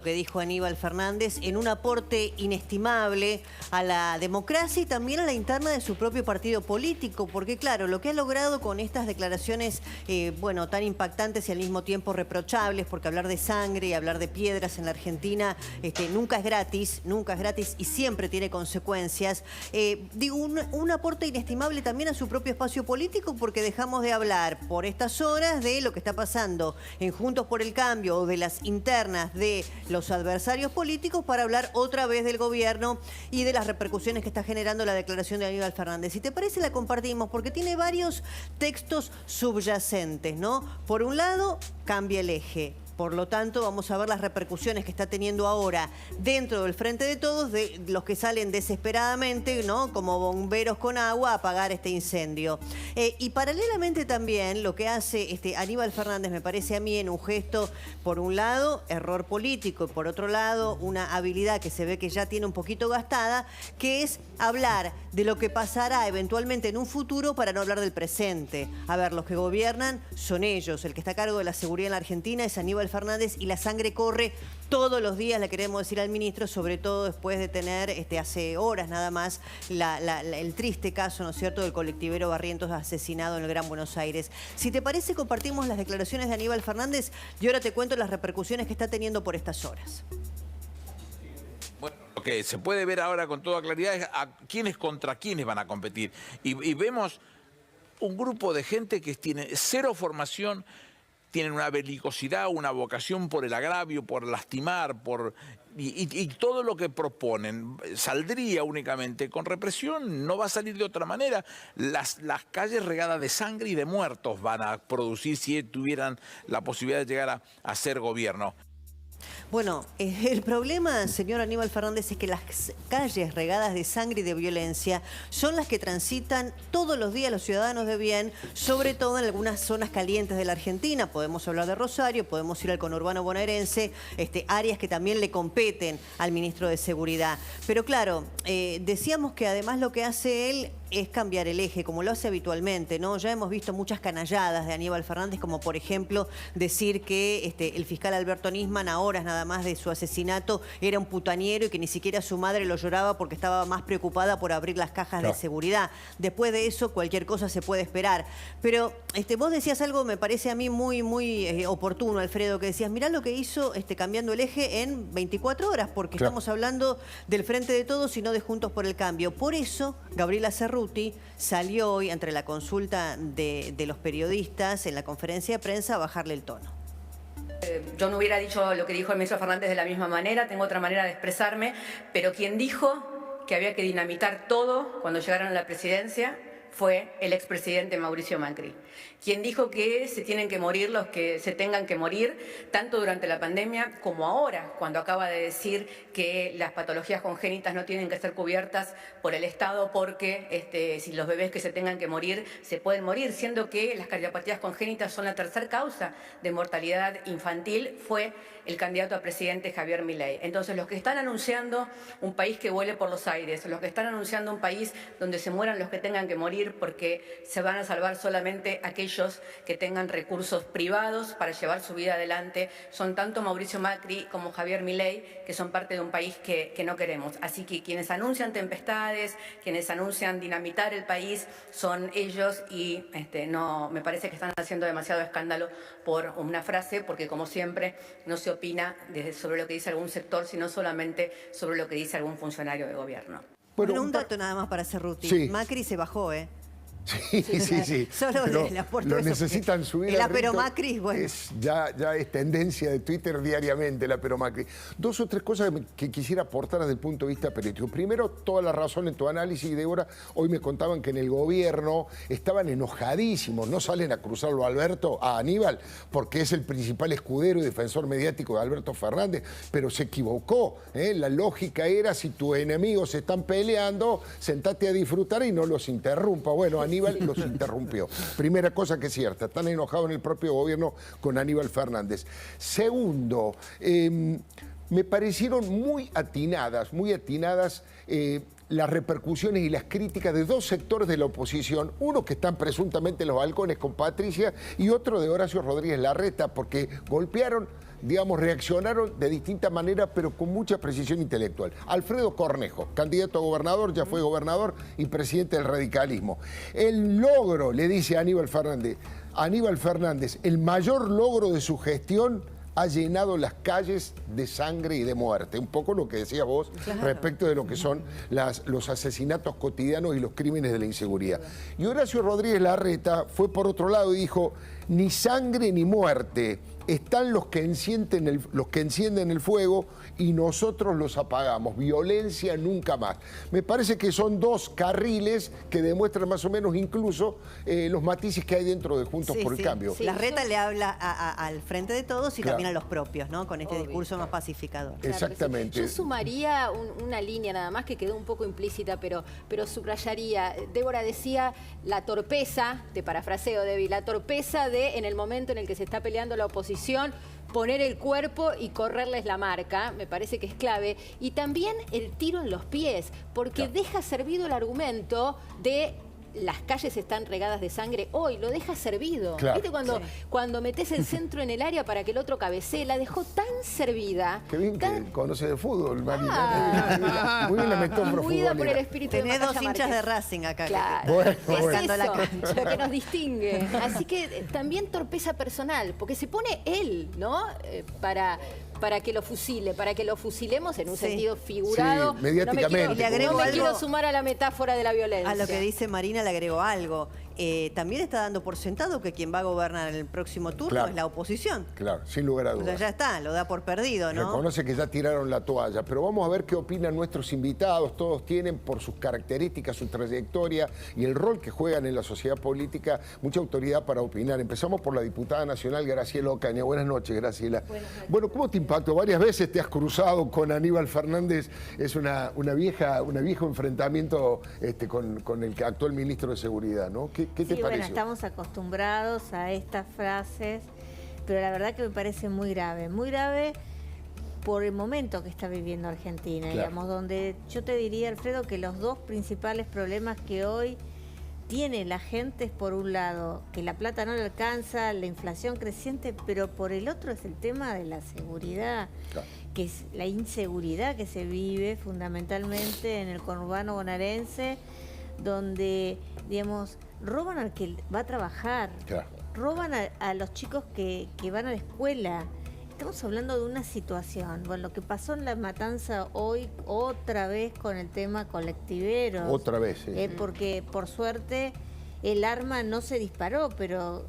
Que dijo Aníbal Fernández en un aporte inestimable a la democracia y también a la interna de su propio partido político, porque claro, lo que ha logrado con estas declaraciones, bueno, tan impactantes y al mismo tiempo reprochables, porque hablar de sangre y hablar de piedras en la Argentina nunca es gratis y siempre tiene consecuencias. Digo, un aporte inestimable también a su propio espacio político, porque dejamos de hablar por estas horas de lo que está pasando en Juntos por el Cambio o de las internas de los adversarios políticos para hablar otra vez del gobierno y de las repercusiones que está generando la declaración de Aníbal Fernández. Si te parece, la compartimos porque tiene varios textos subyacentes, ¿no? Por un lado, cambia el eje. Por lo tanto, vamos a ver las repercusiones que está teniendo ahora dentro del Frente de Todos, de los que salen desesperadamente, ¿no? Como bomberos con agua a apagar este incendio. Y paralelamente también lo que hace Aníbal Fernández, me parece a mí, en un gesto, por un lado, error político, y por otro lado, una habilidad que se ve que ya tiene un poquito gastada, que es hablar de lo que pasará eventualmente en un futuro para no hablar del presente. A ver, los que gobiernan son ellos. El que está a cargo de la seguridad en la Argentina es Aníbal Fernández y la sangre corre todos los días, le queremos decir al ministro, sobre todo después de tener hace horas nada más el triste caso, ¿no es cierto?, del colectivero Barrientos asesinado en el Gran Buenos Aires. Si te parece, compartimos las declaraciones de Aníbal Fernández y ahora te cuento las repercusiones que está teniendo por estas horas. Bueno, lo que se puede ver ahora con toda claridad es a quiénes contra quiénes van a competir. Y vemos un grupo de gente que tiene cero formación, tienen una belicosidad, una vocación por el agravio, por lastimar, y todo lo que proponen saldría únicamente con represión, no va a salir de otra manera. Las calles regadas de sangre y de muertos van a producir si tuvieran la posibilidad de llegar a ser gobierno. Bueno, el problema, señor Aníbal Fernández, es que las calles regadas de sangre y de violencia son las que transitan todos los días los ciudadanos de bien, sobre todo en algunas zonas calientes de la Argentina. Podemos hablar de Rosario, podemos ir al conurbano bonaerense, áreas que también le competen al ministro de Seguridad. Pero claro, decíamos que además lo que hace él es cambiar el eje, como lo hace habitualmente, ¿no? Ya hemos visto muchas canalladas de Aníbal Fernández, como por ejemplo decir que el fiscal Alberto Nisman, a horas nada más de su asesinato, era un putañero y que ni siquiera su madre lo lloraba porque estaba más preocupada por abrir las cajas de seguridad. Después de eso, cualquier cosa se puede esperar. Pero vos decías algo, me parece a mí muy oportuno, Alfredo, que decías, mirá lo que hizo cambiando el eje en 24 horas, porque estamos hablando del Frente de Todos y no de Juntos por el Cambio. Por eso, Gabriela Cerruti salió hoy, entre la consulta de los periodistas en la conferencia de prensa, a bajarle el tono. Yo no hubiera dicho lo que dijo el ministro Fernández de la misma manera, tengo otra manera de expresarme, pero quien dijo que había que dinamitar todo cuando llegaron a la presidencia fue el expresidente Mauricio Macri, quien dijo que se tienen que morir los que se tengan que morir, tanto durante la pandemia como ahora, cuando acaba de decir que las patologías congénitas no tienen que ser cubiertas por el Estado porque si los bebés que se tengan que morir se pueden morir, siendo que las cardiopatías congénitas son la tercera causa de mortalidad infantil, fue el candidato a presidente Javier Milei. Entonces, los que están anunciando un país que vuele por los aires, los que están anunciando un país donde se mueran los que tengan que morir porque se van a salvar solamente aquellos que tengan recursos privados para llevar su vida adelante, son tanto Mauricio Macri como Javier Milei, que son parte de un país que no queremos. Así que quienes anuncian tempestades, quienes anuncian dinamitar el país, son ellos y no, me parece que están haciendo demasiado escándalo por una frase, porque como siempre no se opina sobre lo que dice algún sector, sino solamente sobre lo que dice algún funcionario de gobierno. Bueno, un dato nada más para Cerruti. Sí. Macri se bajó, Sí. Solo lo necesitan subir. El apero Macri, bueno. Ya es tendencia de Twitter diariamente el apero Macri. Dos o tres cosas que quisiera aportar desde el punto de vista periodístico. Primero, toda la razón en tu análisis, Débora. Hoy me contaban que en el gobierno estaban enojadísimos. No salen a cruzarlo a Aníbal, porque es el principal escudero y defensor mediático de Alberto Fernández, pero se equivocó. La lógica era, si tus enemigos se están peleando, sentate a disfrutar y no los interrumpa. Bueno, Aníbal los interrumpió. Primera cosa que es cierta, están enojados en el propio gobierno con Aníbal Fernández. Segundo, me parecieron muy atinadas las repercusiones y las críticas de dos sectores de la oposición, uno que están presuntamente en los balcones con Patricia y otro de Horacio Rodríguez Larreta, porque golpearon digamos, reaccionaron de distinta manera, pero con mucha precisión intelectual. Alfredo Cornejo, candidato a gobernador, ya fue gobernador y presidente del radicalismo. El logro, le dice Aníbal Fernández, el mayor logro de su gestión ha llenado las calles de sangre y de muerte. Un poco lo que decías vos respecto de lo que son los asesinatos cotidianos y los crímenes de la inseguridad. Y Horacio Rodríguez Larreta fue por otro lado y dijo, ni sangre ni muerte, están los que encienden el fuego y nosotros los apagamos. Violencia nunca más. Me parece que son dos carriles que demuestran más o menos incluso los matices que hay dentro de Juntos por el Cambio. Sí. Larreta le habla al frente de todos y también a los propios, ¿no? Con este discurso más pacificador. Exactamente. Yo sumaría una línea nada más que quedó un poco implícita, pero subrayaría. Débora decía la torpeza, te parafraseo, Debbie, la torpeza de en el momento en el que se está peleando la oposición, poner el cuerpo y correrles la marca, me parece que es clave. Y también el tiro en los pies, porque deja servido el argumento de las calles están regadas de sangre hoy, lo deja servido. Claro. ¿Viste cuando metes el centro en el área para que el otro cabecee? La dejó tan servida. Qué bien que conoce de fútbol, Marina. Muy bien la metáfora Movida por el futbolera. espíritu de Tenés Macaya dos hinchas Márquez. de Racing acá. Claro, Bueno, es bueno. eso la cancha. lo que nos distingue. Así que también torpeza personal, porque se pone él, ¿no? Para que lo fusile, para que lo fusilemos en un sentido figurado. Sí, mediáticamente. No Y le agrego me algo quiero sumar a la metáfora de la violencia. A lo que dice Marina le agrego algo. También está dando por sentado que quien va a gobernar en el próximo turno es la oposición. Claro, sin lugar a O sea, dudas. ya está, lo da por perdido, ¿no? Reconoce que ya tiraron la toalla, pero vamos a ver qué opinan nuestros invitados. Todos tienen, por sus características, su trayectoria y el rol que juegan en la sociedad política, mucha autoridad para opinar. Empezamos por la diputada nacional Graciela Ocaña. Buenas noches, Graciela. Buenas noches. Bueno, ¿cómo te impactó? Varias veces te has cruzado con Aníbal Fernández. Es un viejo enfrentamiento con el actual ministro de Seguridad, ¿no? ¿Qué te pareció? Bueno, estamos acostumbrados a estas frases, pero la verdad que me parece muy grave por el momento que está viviendo Argentina, digamos, donde yo te diría, Alfredo, que los dos principales problemas que hoy tiene la gente es, por un lado, que la plata no le alcanza, la inflación creciente, pero por el otro es el tema de la seguridad, que es la inseguridad que se vive fundamentalmente en el conurbano bonaerense, donde, digamos, roban al que va a trabajar, roban a los chicos que van a la escuela. Estamos hablando de una situación, bueno, lo que pasó en La Matanza hoy, otra vez con el tema colectiveros. Otra vez, sí. Porque, por suerte, el arma no se disparó, pero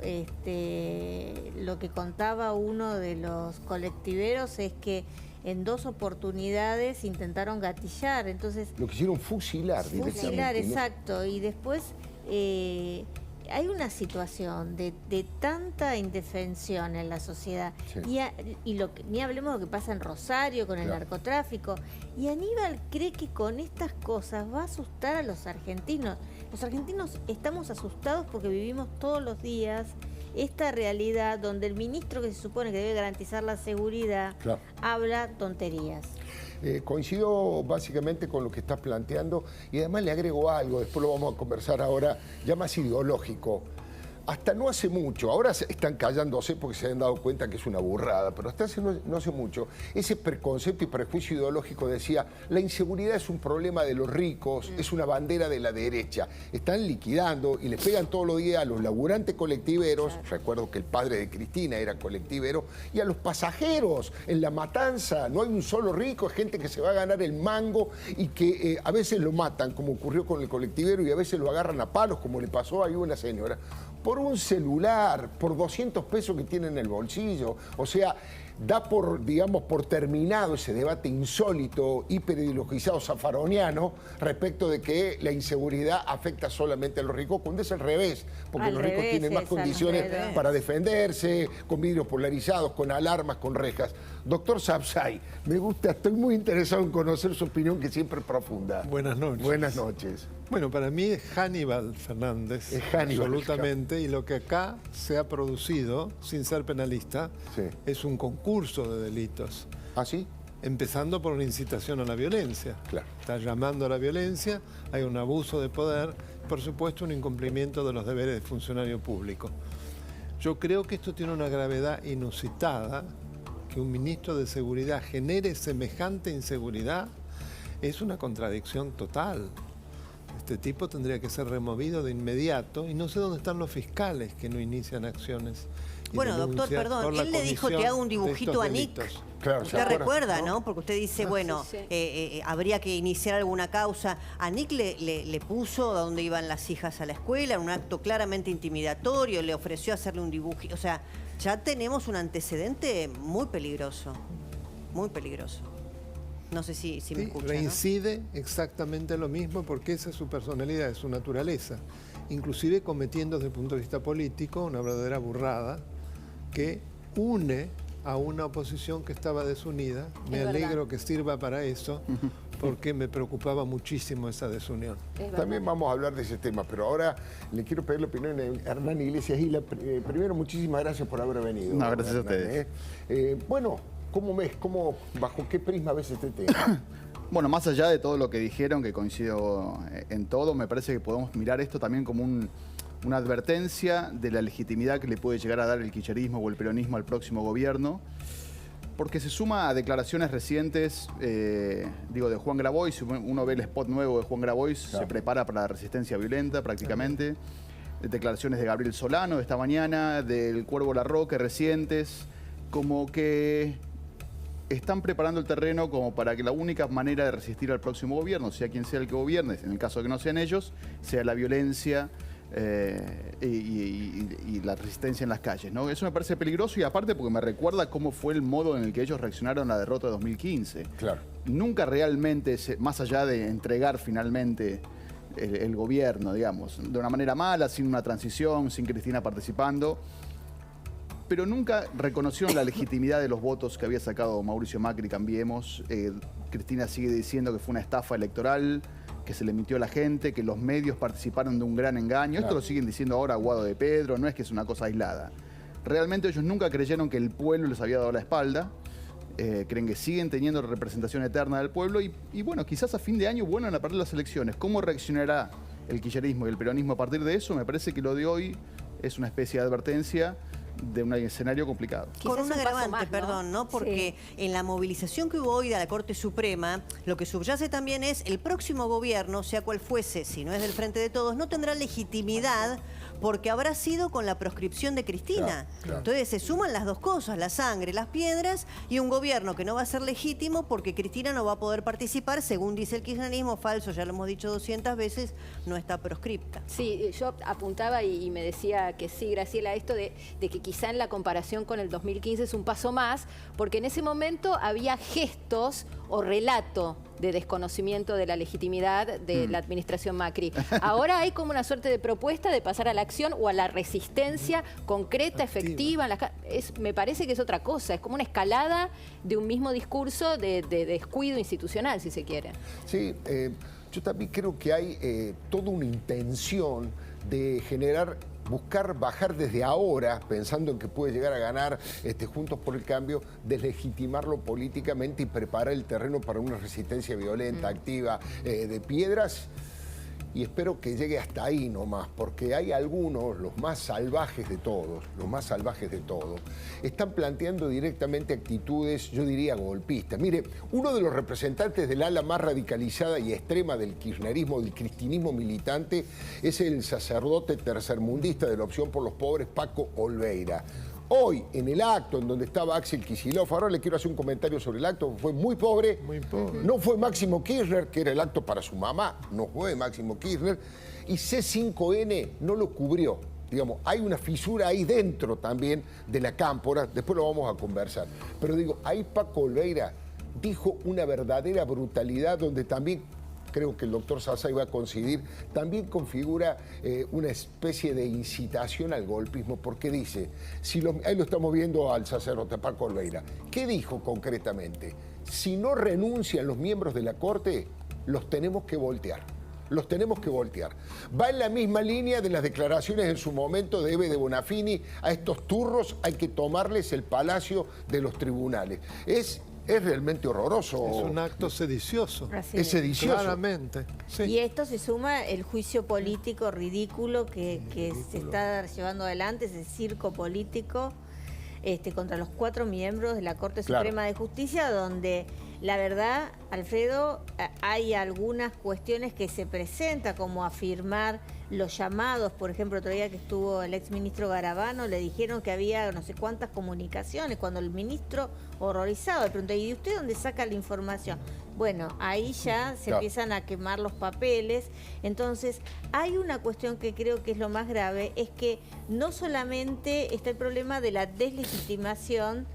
lo que contaba uno de los colectiveros es que en 2 oportunidades intentaron gatillar, entonces... Lo quisieron fusilar directamente. Fusilar, ¿no? exacto, y después... hay una situación de tanta indefensión en la sociedad. Ni hablemos de lo que pasa en Rosario con el narcotráfico. Y Aníbal cree que con estas cosas va a asustar a los argentinos. Los argentinos estamos asustados porque vivimos todos los días esta realidad donde el ministro que se supone que debe garantizar la seguridad habla tonterías. Coincido básicamente con lo que estás planteando y además le agrego algo, después lo vamos a conversar ahora, ya más ideológico. Hasta no hace mucho, ahora están callándose porque se han dado cuenta que es una burrada, pero hasta no hace mucho, ese preconcepto y prejuicio ideológico decía, la inseguridad es un problema de los ricos, es una bandera de la derecha. Están liquidando y les pegan todos los días a los laburantes colectiveros, recuerdo que el padre de Cristina era colectivero, y a los pasajeros en La Matanza. No hay un solo rico, es gente que se va a ganar el mango y que a veces lo matan, como ocurrió con el colectivero, y a veces lo agarran a palos, como le pasó a una señora, por un celular, por 200 pesos que tiene en el bolsillo. O sea, da por, digamos, por terminado ese debate insólito, hiperideologizado, zafaroniano, respecto de que la inseguridad afecta solamente a los ricos, cuando es al revés, porque los ricos tienen más condiciones para defenderse, con vidrios polarizados, con alarmas, con rejas. Doctor Sapsay, me gusta, estoy muy interesado en conocer su opinión, que siempre es profunda. Buenas noches. Buenas noches. Bueno, para mí es Aníbal Fernández, es Aníbal, absolutamente, y lo que acá se ha producido, sin ser penalista, es un concurso de delitos. ¿Ah, sí? Empezando por una incitación a la violencia. Está llamando a la violencia, hay un abuso de poder, por supuesto un incumplimiento de los deberes de funcionario público. Yo creo que esto tiene una gravedad inusitada, que un ministro de Seguridad genere semejante inseguridad es una contradicción total. Este tipo tendría que ser removido de inmediato y no sé dónde están los fiscales que no inician acciones. Bueno, doctor, perdón, él le dijo te hago un dibujito a Nick. Claro, usted recuerda, ¿no? Porque usted dice, bueno, sí, sí. habría que iniciar alguna causa. A Nick le puso a dónde iban las hijas a la escuela, en un acto claramente intimidatorio, le ofreció hacerle un dibujito. O sea, ya tenemos un antecedente muy peligroso, muy peligroso. No sé si me escucha, ¿no? Reincide exactamente lo mismo porque esa es su personalidad, es su naturaleza. Inclusive cometiendo desde el punto de vista político una verdadera burrada que une a una oposición que estaba desunida. Me alegro que sirva para eso porque me preocupaba muchísimo esa desunión. También vamos a hablar de ese tema, pero ahora le quiero pedir la opinión a Hernán Iglesias Isla. Primero, muchísimas gracias por haber venido. No, gracias Hernán, a ustedes. Bueno, ¿cómo ves? ¿Bajo qué prisma ves este tema? Bueno, más allá de todo lo que dijeron, que coincido en todo, me parece que podemos mirar esto también como una advertencia de la legitimidad que le puede llegar a dar el kirchnerismo o el peronismo al próximo gobierno, porque se suma a declaraciones recientes, de Juan Grabois. Si uno ve el spot nuevo de Juan Grabois, claro, se prepara para la resistencia violenta prácticamente. Declaraciones de Gabriel Solano de esta mañana, del Cuervo Larroque recientes, como que están preparando el terreno como para que la única manera de resistir al próximo gobierno, sea quien sea el que gobierne, en el caso de que no sean ellos, sea la violencia y la resistencia en las calles, ¿no? Eso me parece peligroso y aparte porque me recuerda cómo fue el modo en el que ellos reaccionaron a la derrota de 2015. Claro. Nunca realmente, más allá de entregar finalmente el gobierno, digamos, de una manera mala, sin una transición, sin Cristina participando, pero nunca reconocieron la legitimidad de los votos que había sacado Mauricio Macri, Cambiemos. Cristina sigue diciendo que fue una estafa electoral, que se le mintió a la gente, que los medios participaron de un gran engaño. Claro. Esto lo siguen diciendo ahora Guado de Pedro, no es que es una cosa aislada. Realmente ellos nunca creyeron que el pueblo les había dado la espalda. Creen que siguen teniendo representación eterna del pueblo y bueno, quizás a fin de año vuelvan a perder las elecciones. ¿Cómo reaccionará el kirchnerismo y el peronismo a partir de eso? Me parece que lo de hoy es una especie de advertencia de un escenario complicado. Con un agravante, más, ¿no? perdón, ¿no? Porque en la movilización que hubo hoy de la Corte Suprema, lo que subyace también es el próximo gobierno, sea cual fuese, si no es del Frente de Todos, no tendrá legitimidad porque habrá sido con la proscripción de Cristina. Claro, claro. Entonces se suman las dos cosas, la sangre, las piedras y un gobierno que no va a ser legítimo porque Cristina no va a poder participar, según dice el kirchnerismo, falso, ya lo hemos dicho 200 veces, no está proscripta. Sí, yo apuntaba y me decía que sí, Graciela, esto de que quizá en la comparación con el 2015 es un paso más, porque en ese momento había gestos o relato de desconocimiento de la legitimidad de la administración Macri. Ahora hay como una suerte de propuesta de pasar a la acción o a la resistencia concreta, efectiva. Me parece que es otra cosa, es como una escalada de un mismo discurso de descuido institucional, si se quiere. Sí, yo también creo que hay toda una intención de buscar bajar desde ahora, pensando en que puede llegar a ganar Juntos por el Cambio, deslegitimarlo políticamente y preparar el terreno para una resistencia violenta, activa, de piedras. Y espero que llegue hasta ahí nomás, porque hay algunos, los más salvajes de todos, están planteando directamente actitudes, yo diría, golpistas. Mire, uno de los representantes del ala más radicalizada y extrema del kirchnerismo, del cristinismo militante, es el sacerdote tercermundista de la Opción por los Pobres, Paco Olveira. Hoy, en el acto en donde estaba Axel Kicillof, ahora le quiero hacer un comentario sobre el acto, fue muy pobre. Muy pobre. No fue Máximo Kirchner, que era el acto para su mamá, no fue Máximo Kirchner, y C5N no lo cubrió. Digamos, hay una fisura ahí dentro también de la cámpora, después lo vamos a conversar. Pero digo, ahí Paco Olveira dijo una verdadera brutalidad donde también creo que el doctor Sassay va a coincidir, también configura una especie de incitación al golpismo, porque dice, ahí lo estamos viendo al sacerdote Paco Olveira, ¿qué dijo concretamente? Si no renuncian los miembros de la Corte, los tenemos que voltear. Los tenemos que voltear. Va en la misma línea de las declaraciones en su momento de Eve de Bonafini, a estos turros hay que tomarles el palacio de los tribunales. Es realmente horroroso. Es un acto sedicioso. Es sedicioso. Claramente. Sí. Y esto se suma el juicio político ridículo que se está llevando adelante, ese circo político. contra los 4 miembros de la Corte Claro. Suprema de Justicia, donde la verdad, Alfredo, hay algunas cuestiones que se presenta como afirmar los llamados. Por ejemplo, otro día que estuvo el exministro Garabano, le dijeron que había no sé cuántas comunicaciones, cuando el ministro, horrorizado, le preguntó, ¿y de usted dónde saca la información? Bueno, ahí ya se empiezan a quemar los papeles. Entonces, hay una cuestión que creo que es lo más grave, es que no solamente está el problema de la deslegitimación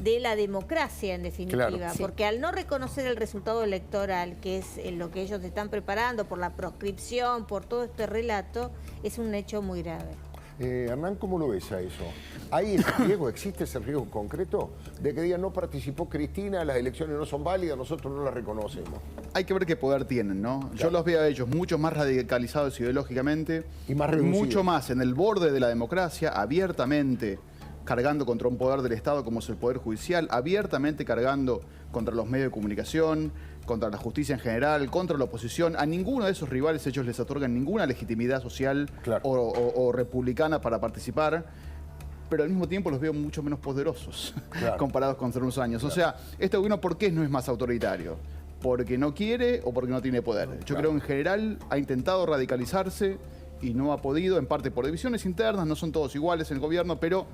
de la democracia, en definitiva, Claro. porque al no reconocer el resultado electoral, que es lo que ellos están preparando por la proscripción, por todo este relato, es un hecho muy grave. Hernán, ¿cómo lo ves a eso? ¿Hay ese riesgo, existe ese riesgo concreto de que digan no participó Cristina, las elecciones no son válidas, nosotros no las reconocemos? Hay que ver qué poder tienen, ¿no? Yo los veo a ellos mucho más radicalizados ideológicamente, Y más reducidos. mucho más en el borde de la democracia, abiertamente cargando contra un poder del Estado como es el Poder Judicial, abiertamente cargando contra los medios de comunicación, contra la justicia en general, contra la oposición. A ninguno de esos rivales ellos les otorgan ninguna legitimidad social Claro. o republicana para participar, pero al mismo tiempo los veo mucho menos poderosos Claro. comparados con hace unos años. O sea, este gobierno, ¿por qué no es más autoritario? ¿Porque no quiere o porque no tiene poder? Yo creo que en general ha intentado radicalizarse y no ha podido, en parte por divisiones internas, no son todos iguales en el gobierno, pero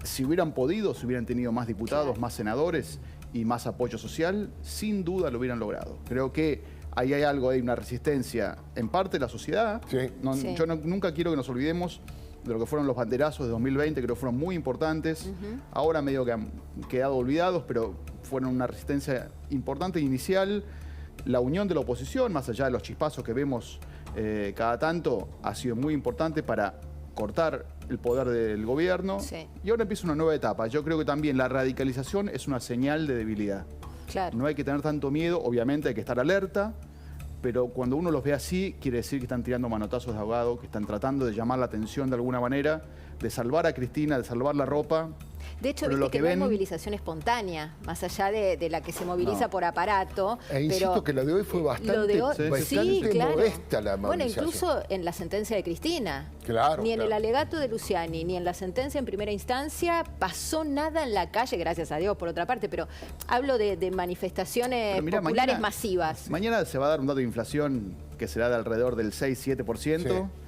si hubieran podido, si hubieran tenido más diputados, más senadores y más apoyo social, sin duda lo hubieran logrado. Creo que ahí hay algo, hay una resistencia en parte de la sociedad. Sí. Sí. Yo nunca quiero que nos olvidemos de lo que fueron los banderazos de 2020, creo que fueron muy importantes. Ahora medio que han quedado olvidados, pero fueron una resistencia importante inicial. La unión de la oposición, más allá de los chispazos que vemos cada tanto, ha sido muy importante para cortar el poder del gobierno. Sí. Y ahora empieza una nueva etapa. Yo creo que también la radicalización es una señal de debilidad. Claro. No hay que tener tanto miedo, obviamente hay que estar alerta, pero cuando uno los ve así, quiere decir que están tirando manotazos de ahogado, que están tratando de llamar la atención de alguna manera, de salvar a Cristina, de salvar la ropa. De hecho, Pero viste lo que que no hay ven- movilización espontánea, más allá de la que se moviliza No. por aparato. E insisto pero que la de hoy fue bastante, lo de hoy- sí, bastante claro. modesta la Bueno, movilización. incluso en la sentencia de Cristina. Claro, Ni en el claro. alegato de Luciani, ni en la sentencia en primera instancia pasó nada en la calle, gracias a Dios, por otra parte, pero hablo de manifestaciones Pero mirá, populares masivas. Mañana se va a dar un dato de inflación que será de alrededor del 6-7%. Sí.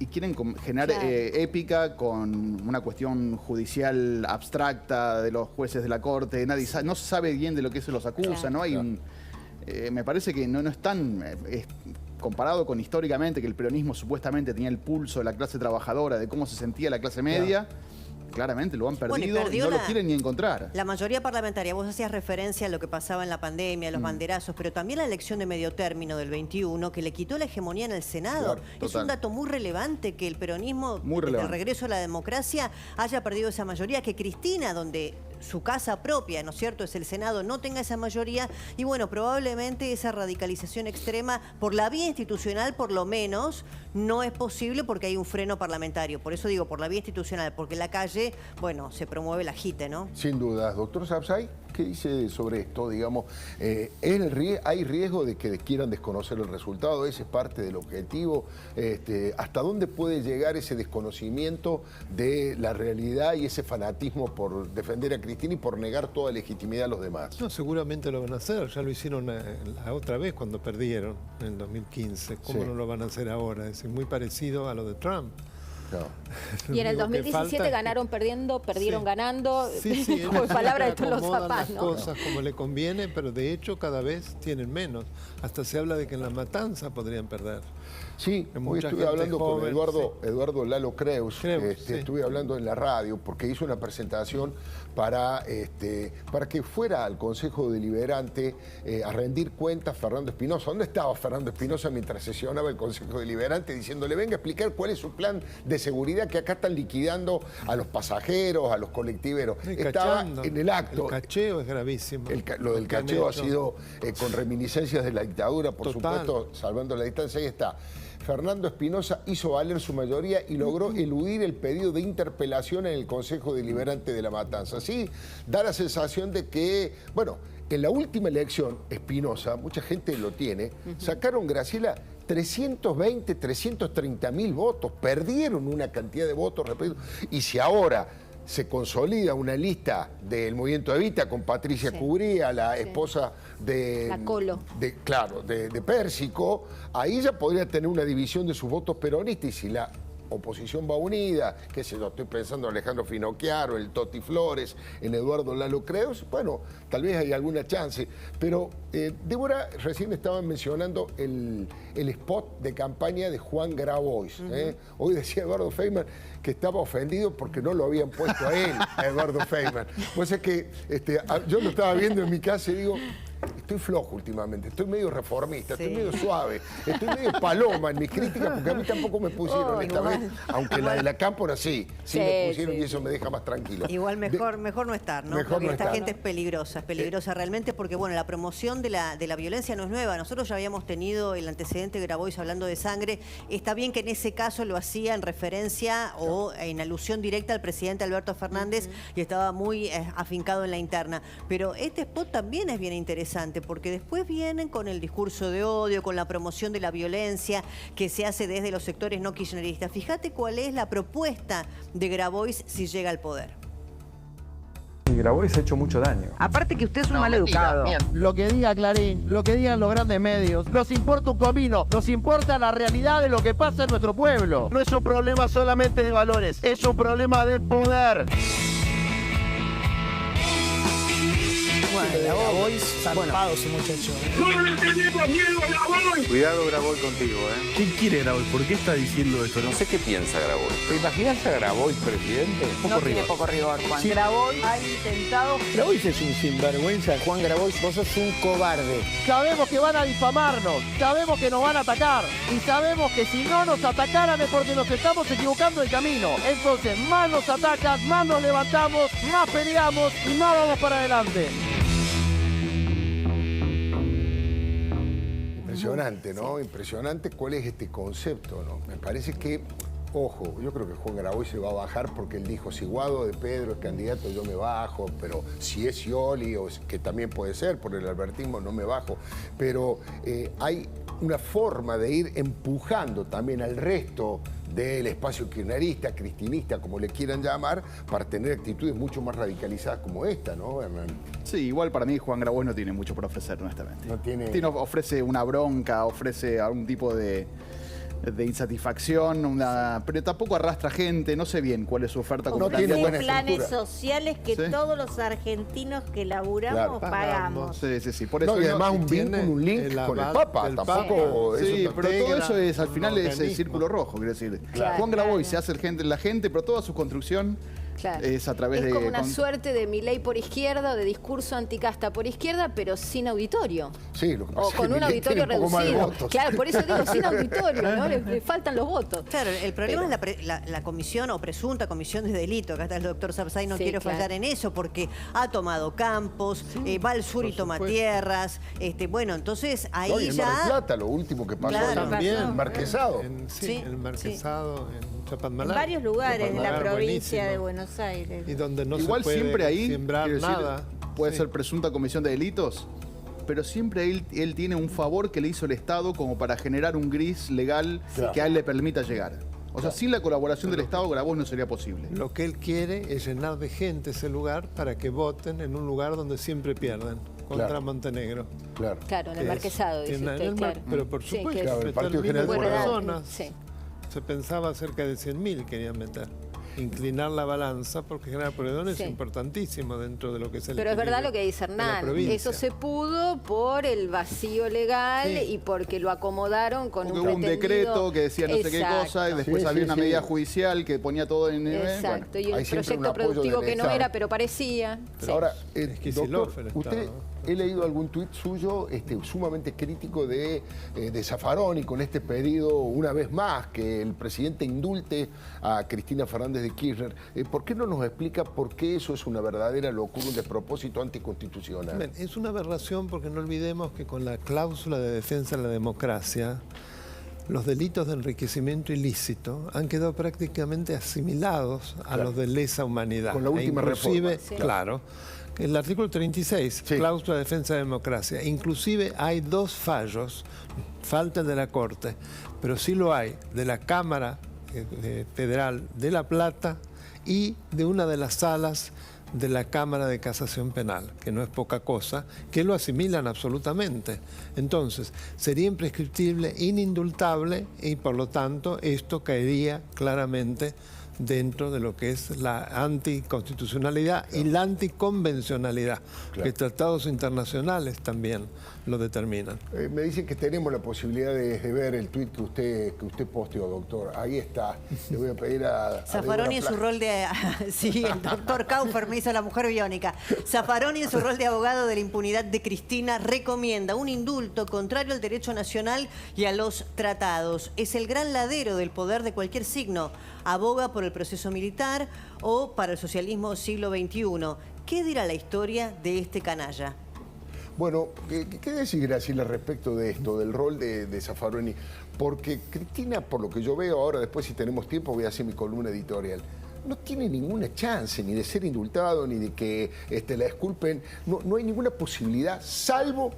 Y quieren generar Claro. épica con una cuestión judicial abstracta de los jueces de la Corte. Nadie no se sabe bien de lo que se los acusa, Claro. ¿no? Hay Claro. me parece que no es tan... comparado con históricamente que el peronismo supuestamente tenía el pulso de la clase trabajadora, de cómo se sentía la clase media, claramente lo han Bueno, y perdido y perdió no lo la- quieren ni encontrar. La mayoría parlamentaria, vos hacías referencia a lo que pasaba en la pandemia, los banderazos, pero también la elección de medio término del 21, que le quitó la hegemonía en el Senado. Claro, Es total. un dato muy relevante que el peronismo, Muy desde el relevante. regreso a la democracia, haya perdido esa mayoría, que Cristina, donde su casa propia, ¿no es cierto?, es el Senado, no tenga esa mayoría, y bueno, probablemente esa radicalización extrema, por la vía institucional por lo menos, no es posible porque hay un freno parlamentario. Por eso digo, por la vía institucional, porque en la calle, bueno, se promueve el agite, ¿no? Sin dudas. Doctor Sapsay, ¿qué dice sobre esto? Digamos, ¿hay riesgo de que quieran desconocer el resultado? ¿Ese es parte del objetivo? ¿Hasta dónde puede llegar ese desconocimiento de la realidad y ese fanatismo por defender a Cristina y por negar toda legitimidad a los demás? No, seguramente lo van a hacer. Ya lo hicieron la otra vez cuando perdieron, en el 2015. ¿Cómo Sí. no lo van a hacer ahora? Es muy parecido a lo de Trump. No. Y en el Lo que 2017 falta es que- ganaron perdiendo, perdieron Sí. ganando, Sí, sí, como ellos palabras de siempre todos los acomodan papás, las ¿no? cosas como le conviene, pero de hecho cada vez tienen menos. Hasta se habla de que en la matanza podrían perder. Sí, Hay hoy mucha estuve gente hablando con joven, Eduardo Lalo Creus, Sí. estuve hablando en la radio porque hizo una presentación para que fuera al Consejo Deliberante a rendir cuentas Fernando Espinosa. ¿Dónde estaba Fernando Espinosa mientras sesionaba el Consejo Deliberante diciéndole venga a explicar cuál es su plan de seguridad que acá están liquidando a los pasajeros, a los colectiveros? Y Estaba cachando. en el acto. El cacheo es gravísimo. Lo del Lo que han cacheo ha hecho. sido con reminiscencias de la dictadura, por Total. supuesto, salvando la distancia. Ahí está. Fernando Espinosa hizo valer su mayoría y logró eludir el pedido de interpelación en el Consejo Deliberante de la Matanza. Sí, da la sensación de que, bueno, en la última elección, Espinosa, mucha gente lo tiene, sacaron, Graciela, 320, 330 mil votos, perdieron una cantidad de votos, repito, y si ahora se consolida una lista del movimiento Evita con Patricia Cubría, la esposa de... La Colo. de Pérsico, ahí ya podría tener una división de sus votos peronistas, y si la oposición va unida, qué sé yo, estoy pensando en Alejandro Finocchiaro, el Toti Flores, en Eduardo Lalo Creus, bueno, tal vez hay alguna chance. Pero, Débora, recién estaban mencionando el spot de campaña de Juan Grabois. Hoy decía Eduardo Feynman que estaba ofendido porque no lo habían puesto a él, a Eduardo Feynman. Pues es que yo lo estaba viendo en mi casa y digo, estoy flojo últimamente, estoy medio reformista, estoy medio suave, estoy medio paloma en mis críticas, porque a mí tampoco me pusieron esta vez, aunque la de la Cámpora sí me pusieron y eso me deja más tranquilo. Igual mejor no estar, ¿no? Mejor Porque no esta estar. gente es peligrosa realmente, porque bueno, la promoción de la violencia no es nueva. Nosotros ya habíamos tenido el antecedente de Grabois hablando de sangre. Está bien que en ese caso lo hacía en referencia o en alusión directa al presidente Alberto Fernández y estaba muy afincado en la interna. Pero este spot también es bien interesante, porque después vienen con el discurso de odio, con la promoción de la violencia que se hace desde los sectores no kirchneristas. Fíjate cuál es la propuesta de Grabois si llega al poder. Y Grabois ha hecho mucho daño. Aparte que usted es un maleducado. Lo que diga Clarín, lo que digan los grandes medios, nos importa un comino, nos importa la realidad de lo que pasa en nuestro pueblo. No es un problema solamente de valores, es un problema de poder. Grabois, zarpado ese muchacho. ¡No le tenemos miedo a Grabois! Cuidado Grabois contigo, ¿eh? ¿Qué quiere Grabois? ¿Por qué está diciendo esto? No sé qué piensa Grabois. ¿Te imaginas a Grabois presidente? No tiene poco rigor, Juan. Sí. Grabois ha intentado... Grabois es un sinvergüenza. Juan Grabois, vos sos un cobarde. Sabemos que van a difamarnos, sabemos que nos van a atacar y sabemos que si no nos atacaran es porque nos estamos equivocando de camino. Entonces, más nos atacan, más nos levantamos, más peleamos y más vamos para adelante. Impresionante, ¿no? Impresionante cuál es este concepto, ¿no? Me parece que, ojo, yo creo que Juan Grabois se va a bajar porque él dijo, si Guado de Pedro es candidato yo me bajo, pero si es Scioli, que también puede ser, por el albertismo no me bajo, pero hay una forma de ir empujando también al resto del espacio kirchnerista, cristinista, como le quieran llamar, para tener actitudes mucho más radicalizadas como esta, ¿no, Hernán? Sí, igual para mí Juan Grabois no tiene mucho por ofrecer, honestamente. No tiene... Ofrece una bronca, ofrece algún tipo de insatisfacción, pero tampoco arrastra gente, no sé bien cuál es su oferta como candidato. Buena planes estructura sociales que todos los argentinos que laburamos pagamos. Sí. Por eso y además un vínculo, un link con el Papa, tampoco... Sí, pero todo eso es, al final es el círculo rojo, quiero decir. Juan Grabois se hace la gente, pero toda su construcción... Claro. Es a través es como una suerte de Milei por izquierda o de discurso anticasta por izquierda, pero sin auditorio. Sí, lo que pasa o con un auditorio reducido. Claro, por eso digo sin auditorio, ¿no? Le faltan los votos. Claro, el problema es la comisión o presunta comisión de delito. Acá está el doctor Sapsay, no quiero fallar en eso, porque ha tomado campos, va al sur y toma tierras. Bueno, entonces ahí ya... Mar del Plata, lo último que pasó también, el Marquesado. El Marquesado, en Chapadmalal. En varios lugares de la provincia de Buenos Aires. Y donde no igual se puede siempre ahí, sembrar nada. Puede ser presunta comisión de delitos, pero siempre él tiene un favor que le hizo el Estado como para generar un gris legal que a él le permita llegar. O sea, sin la colaboración del Estado, Grabois no sería posible. Lo que él quiere es llenar de gente ese lugar para que voten en un lugar donde siempre pierdan, contra Montenegro. Claro, en el Marquesado, dice usted, claro. Pero por supuesto, el Partido General de Morado. Se pensaba cerca de 100.000 querían meter. Inclinar la balanza, porque General Pueyrredón es importantísimo dentro de lo que es el... Pero es verdad lo que dice Hernán, eso se pudo por el vacío legal y porque lo acomodaron con porque un hubo un decreto que decía no sé qué cosa y después había una medida judicial que ponía todo en... Exacto, y el proyecto productivo que no era, pero parecía. Pero ahora, doctor, usted... He leído algún tuit suyo sumamente crítico de Zaffaroni con este pedido, una vez más, que el presidente indulte a Cristina Fernández de Kirchner. ¿Por qué no nos explica por qué eso es una verdadera locura, un despropósito anticonstitucional? Bien, es una aberración porque no olvidemos que con la cláusula de defensa de la democracia, los delitos de enriquecimiento ilícito han quedado prácticamente asimilados a los de lesa humanidad. Con la última reforma. Claro. El artículo 36, cláusula de defensa de la democracia. Inclusive hay dos fallos, falta el de la Corte, pero sí lo hay, de la Cámara Federal de La Plata y de una de las salas de la Cámara de Casación Penal, que no es poca cosa, que lo asimilan absolutamente. Entonces, sería imprescriptible, inindultable y por lo tanto esto caería claramente dentro de lo que es la anticonstitucionalidad y la anticonvencionalidad, que tratados internacionales también lo determinan. Me dicen que tenemos la posibilidad de ver el tuit que usted posteó, doctor. Ahí está. Le voy a pedir a Zaffaroni en su rol de... sí, el doctor Kaufer me hizo la mujer biónica. Zaffaroni en su rol de abogado de la impunidad de Cristina recomienda un indulto contrario al derecho nacional y a los tratados. Es el gran ladero del poder de cualquier signo. Aboga por el proceso militar o para el socialismo siglo XXI. ¿Qué dirá la historia de este canalla? Bueno, ¿qué decir al respecto de esto, del rol de Zaffaroni? Porque Cristina, por lo que yo veo ahora, después si tenemos tiempo voy a hacer mi columna editorial, no tiene ninguna chance ni de ser indultado, ni de que la disculpen. No hay ninguna posibilidad, salvo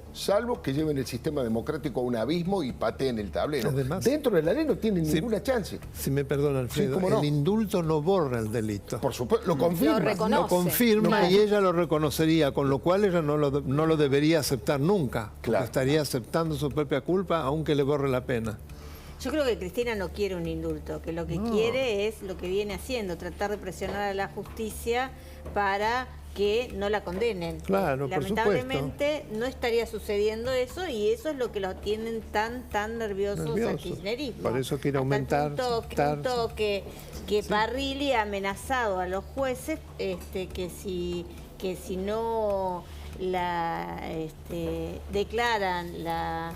que lleven el sistema democrático a un abismo y pateen el tablero. Además, dentro de la ley no tienen ninguna chance. Si me perdona, Alfredo, sí, ¿cómo no? El indulto no borra el delito. Por supuesto, lo confirma. Lo confirma y ella lo reconocería, con lo cual ella no lo debería aceptar nunca. Claro. Estaría aceptando su propia culpa, aunque le borre la pena. Yo creo que Cristina no quiere un indulto, que lo que quiere es lo que viene haciendo, tratar de presionar a la justicia para que no la condenen. Claro, lamentablemente no estaría sucediendo eso y eso es lo que lo tienen tan nerviosos al kirchnerismo. Por eso quiere aumentar. Tanto que Parrilli ha amenazado a los jueces que si no declaran la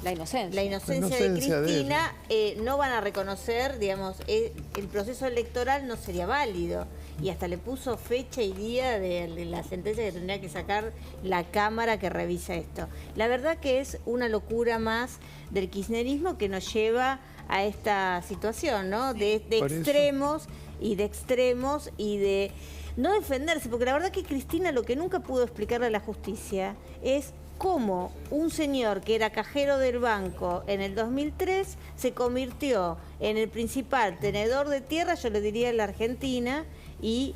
inocencia de Cristina, no van a reconocer, digamos, el proceso electoral no sería válido. Y hasta le puso fecha y día de la sentencia que tendría que sacar la Cámara que revisa esto. La verdad que es una locura más del kirchnerismo que nos lleva a esta situación, ¿no? De extremos y de no defenderse, porque la verdad que Cristina lo que nunca pudo explicarle a la justicia es cómo un señor que era cajero del banco en el 2003 se convirtió en el principal tenedor de tierra, yo le diría, en la Argentina, y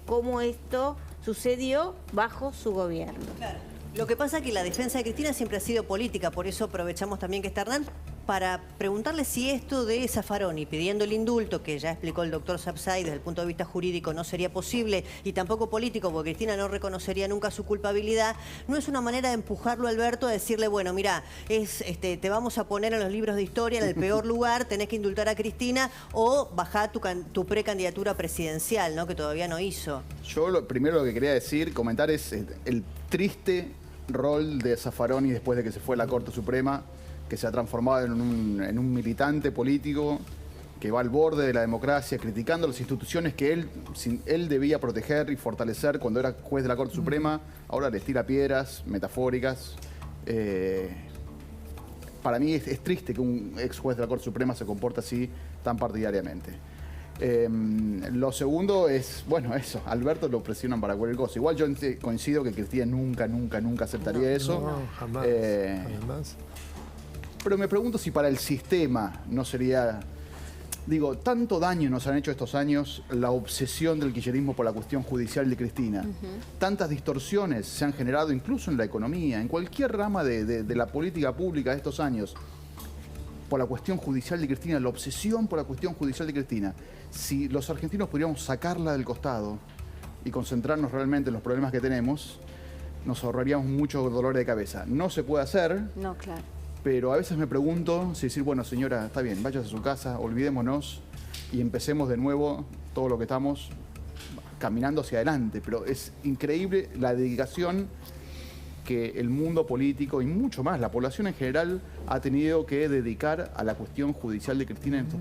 cómo esto sucedió bajo su gobierno. Claro. Lo que pasa es que la defensa de Cristina siempre ha sido política, por eso aprovechamos también que está Hernán para preguntarle si esto de Zaffaroni pidiendo el indulto, que ya explicó el doctor Sapsay desde el punto de vista jurídico no sería posible y tampoco político porque Cristina no reconocería nunca su culpabilidad, no es una manera de empujarlo a Alberto a decirle, bueno, mira, te vamos a poner en los libros de historia en el peor lugar, tenés que indultar a Cristina o bajá tu precandidatura presidencial, ¿no? Que todavía no hizo. Yo primero lo que quería comentar es el triste rol de Zaffaroni después de que se fue a la Corte Suprema, que se ha transformado en un militante político que va al borde de la democracia, criticando las instituciones que él debía proteger y fortalecer cuando era juez de la Corte Suprema. Ahora les tira piedras metafóricas. Para mí es triste que un ex juez de la Corte Suprema se comporte así tan partidariamente. Lo segundo es, bueno, eso, Alberto lo presionan para cualquier cosa. Igual yo coincido que Cristina nunca aceptaría eso. No, jamás, además. Pero me pregunto si para el sistema no sería... Digo, tanto daño nos han hecho estos años la obsesión del kirchnerismo por la cuestión judicial de Cristina. Tantas distorsiones se han generado incluso en la economía, en cualquier rama de la política pública de estos años, por la cuestión judicial de Cristina, la obsesión por la cuestión judicial de Cristina. Si los argentinos pudiéramos sacarla del costado y concentrarnos realmente en los problemas que tenemos, nos ahorraríamos mucho dolor de cabeza. No se puede hacer. No, claro. Pero a veces me pregunto si decir, bueno, señora, está bien, váyase a su casa, olvidémonos y empecemos de nuevo todo lo que estamos caminando hacia adelante. Pero es increíble la dedicación que el mundo político y mucho más, la población en general, ha tenido que dedicar a la cuestión judicial de Cristina en estos